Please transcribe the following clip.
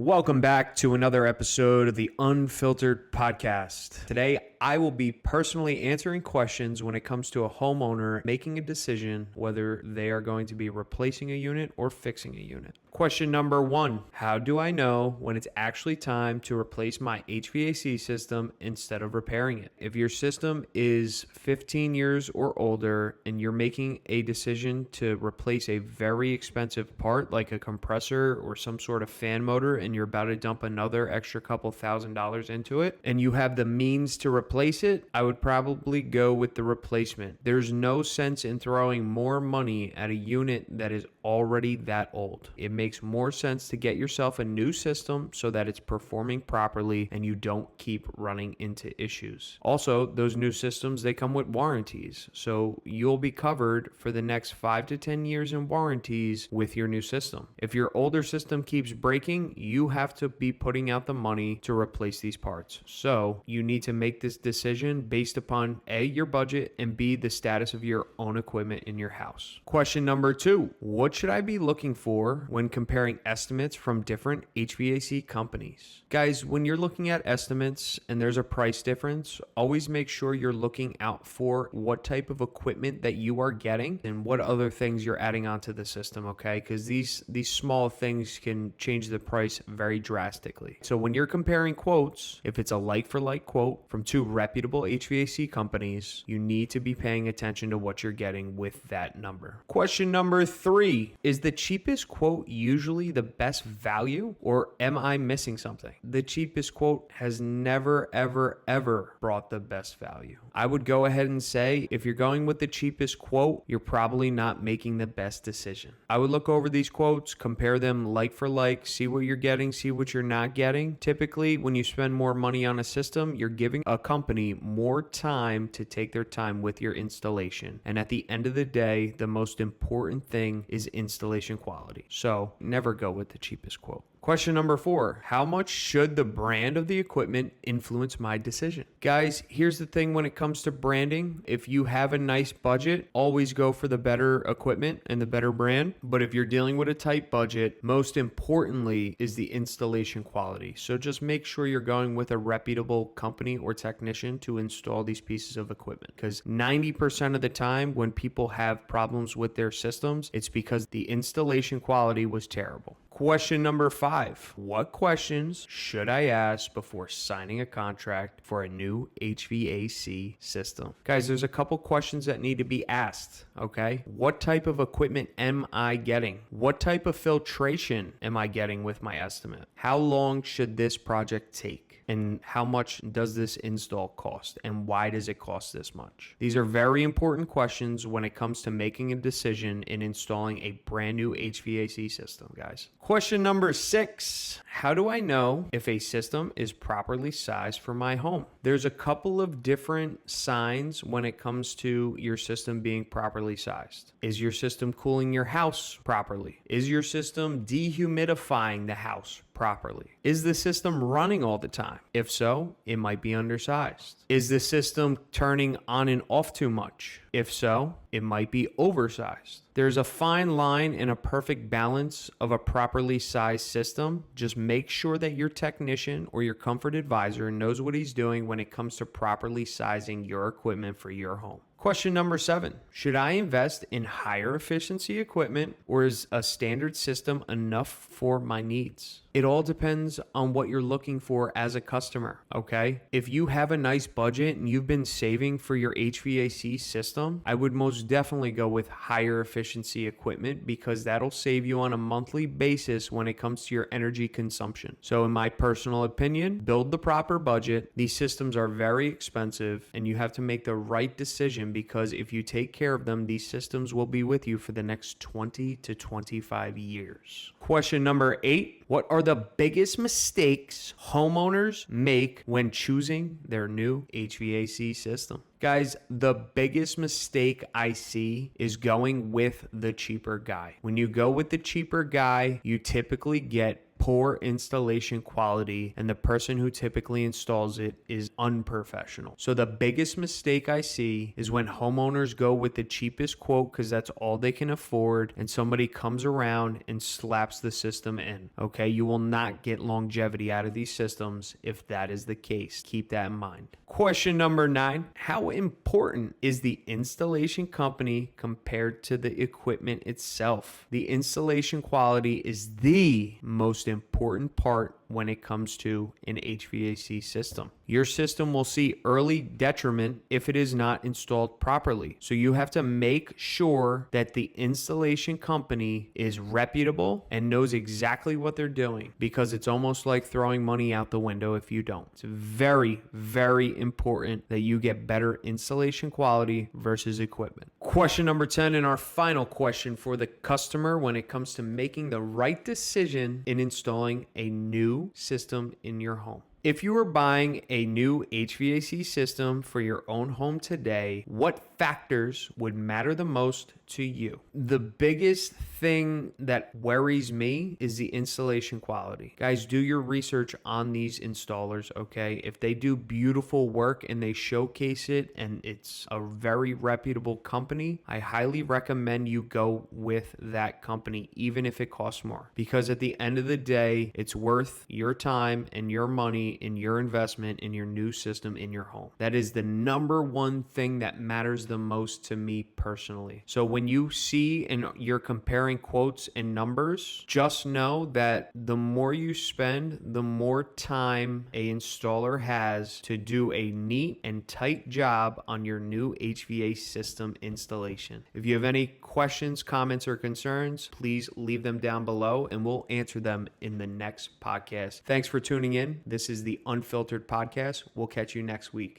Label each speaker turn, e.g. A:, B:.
A: Welcome back to another episode of the Unfiltered podcast. Today, I will be personally answering questions when it comes to a homeowner making a decision whether they are going to be replacing a unit or fixing a unit. Question number 1, how do I know when it's actually time to replace my HVAC system instead of repairing it? If your system is 15 years or older and you're making a decision to replace a very expensive part like a compressor or some sort of fan motor and you're about to dump another extra couple $1,000s into it and you have the means to replace it, I would probably go with the replacement. There's no sense in throwing more money at a unit that is already that old. It makes more sense to get yourself a new system so that it's performing properly and you don't keep running into issues. Also, those new systems, they come with warranties. So you'll be covered for the next 5 to 10 years in warranties with your new system. If your older system keeps breaking, you have to be putting out the money to replace these parts. So you need to make this decision based upon A, your budget, and B, the status of your own equipment in your house. Question number 2, what should I be looking for when comparing estimates from different HVAC companies? Guys, when you're looking at estimates and there's a price difference, always make sure you're looking out for what type of equipment that you are getting and what other things you're adding onto the system, okay? Because these small things can change the price very drastically. So when you're comparing quotes, if it's a like-for-like quote from two reputable HVAC companies, you need to be paying attention to what you're getting with that number. Question number 3, is the cheapest quote usually the best value, or am I missing something? The cheapest quote has never, ever brought the best value. I would go ahead and say if you're going with the cheapest quote, you're probably not making the best decision. I would look over these quotes, compare them like for like, see what you're getting, see what you're not getting. Typically, when you spend more money on a system, you're giving a company more time to take their time with your installation. And at the end of the day, the most important thing is installation quality. So never go with the cheapest quote. Question number 4, how much should the brand of the equipment influence my decision? Guys, here's the thing when it comes to branding. If you have a nice budget, always go for the better equipment and the better brand. But if you're dealing with a tight budget, most importantly is the installation quality. So just make sure you're going with a reputable company or technician to install these pieces of equipment. Because 90% of the time when people have problems with their systems, it's because the installation quality was terrible. Question number 5, what questions should I ask before signing a contract for a new HVAC system? Guys, there's a couple questions that need to be asked, okay? What type of equipment am I getting? What type of filtration am I getting with my estimate? How long should this project take? And how much does this install cost? And why does it cost this much? These are very important questions when it comes to making a decision in installing a brand new HVAC system, guys. Question number 6, how do I know if a system is properly sized for my home? There's a couple of different signs when it comes to your system being properly sized. Is your system cooling your house properly? Is your system dehumidifying the house properly? Is the system running all the time? If so, it might be undersized. Is the system turning on and off too much? If so, it might be oversized. There's a fine line and a perfect balance of a properly sized system. Just make sure that your technician or your comfort advisor knows what he's doing when it comes to properly sizing your equipment for your home. Question number 7, should I invest in higher efficiency equipment or is a standard system enough for my needs? It all depends on what you're looking for as a customer, okay? If you have a nice budget and you've been saving for your HVAC system, I would most definitely go with higher efficiency equipment because that'll save you on a monthly basis when it comes to your energy consumption. So in my personal opinion, build the proper budget. These systems are very expensive and you have to make the right decision because if you take care of them, these systems will be with you for the next 20 to 25 years. Question number 8, what are the biggest mistakes homeowners make when choosing their new HVAC system? Guys, the biggest mistake I see is going with the cheaper guy. When you go with the cheaper guy, you typically get poor installation quality, and the person who typically installs it is unprofessional. So the biggest mistake I see is when homeowners go with the cheapest quote because that's all they can afford, and somebody comes around and slaps the system in. Okay, you will not get longevity out of these systems if that is the case. Keep that in mind. Question number 9, how important is the installation company compared to the equipment itself? The installation quality is the most important part when it comes to an HVAC system. Your system will see early detriment if it is not installed properly. So you have to make sure that the installation company is reputable and knows exactly what they're doing, because it's almost like throwing money out the window if you don't. It's very, very important that you get better installation quality versus equipment. Question number 10, and our final question for the customer when it comes to making the right decision in installing a new system in your home. If you are buying a new HVAC system for your own home today, what factors would matter the most to you? The biggest thing that worries me is the installation quality. Guys, do your research on these installers, okay? If they do beautiful work and they showcase it and it's a very reputable company, I highly recommend you go with that company, even if it costs more. Because at the end of the day, it's worth your time and your money in your investment in your new system in your home. That is the number one thing that matters the most to me personally. So when you see and you're comparing quotes and numbers, just know that the more you spend, the more time a installer has to do a neat and tight job on your new HVAC system installation. If you have any questions, comments, or concerns, please leave them down below and we'll answer them in the next podcast. Thanks for tuning in. This is the Unfiltered Podcast. We'll catch you next week.